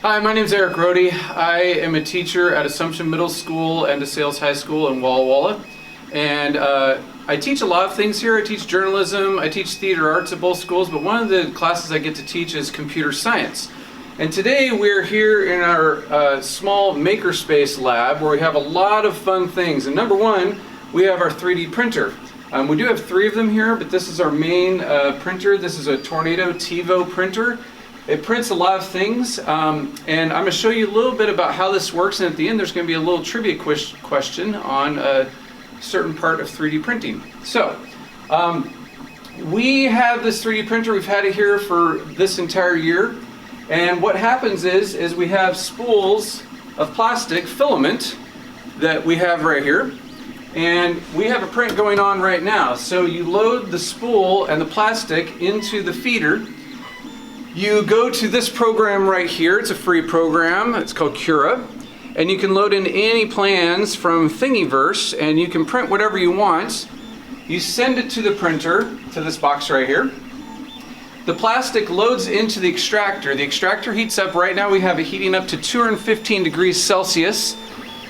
Hi, my name is Eric Rohde. I am a teacher at Assumption Middle School and DeSales High School in Walla Walla. And I teach a lot of things here. I teach journalism, I teach theater arts at both schools, but one of the classes I get to teach is computer science. And today we're here in our small makerspace lab where we have a lot of fun things. And number one, we have our 3D printer. We do have 3 of them here, but this is our main printer. This is a Tornado TiVo printer. It prints a lot of things, and I'm going to show you a little bit about how this works, and at the end there's going to be a little trivia question on a certain part of 3D printing. So, we have this 3D printer. We've had it here for this entire year, and what happens is we have spools of plastic filament that we have right here, and we have a print going on right now. So you load the spool and the plastic into the feeder. You go to this program right here. It's a free program. It's called Cura. And you can load in any plans from Thingiverse and you can print whatever you want. You send it to the printer, to this box right here. The plastic loads into the extractor. The extractor heats up. Right now we have it heating up to 215 degrees Celsius.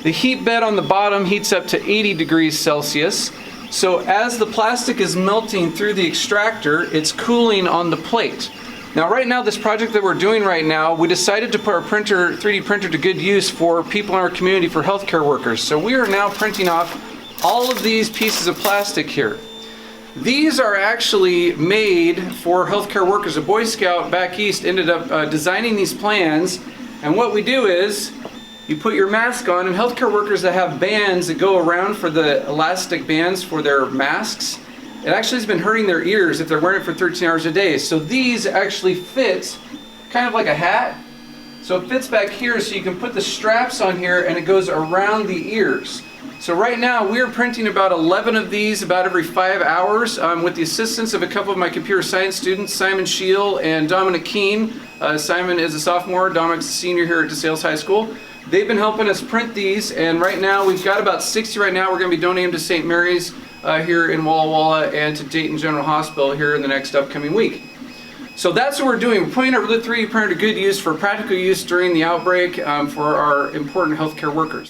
The heat bed on the bottom heats up to 80 degrees Celsius. So as the plastic is melting through the extractor, it's cooling on the plate. Now right now, this project that we're doing right now, we decided to put our 3D printer to good use for people in our community, for healthcare workers. So we are now printing off all of these pieces of plastic here. These are actually made for healthcare workers. A Boy Scout back east ended up designing these plans, and what we do is you put your mask on, and healthcare workers that have bands that go around for the elastic bands for their masks, it actually has been hurting their ears if they're wearing it for 13 hours a day. So these actually fit kind of like a hat. So it fits back here, so you can put the straps on here and it goes around the ears. So right now we're printing about 11 of these about every 5 hours with the assistance of a couple of my computer science students, Simon Scheel and Dominic Keene. Simon is a sophomore, Dominic's a senior here at DeSales High School. They've been helping us print these, and right now we've got about 60 right now. We're going to be donating them to St. Mary's here in Walla Walla and to Dayton General Hospital here in the next upcoming week. So that's what we're doing. We're putting our 3D printer to good use for practical use during the outbreak for our important healthcare workers.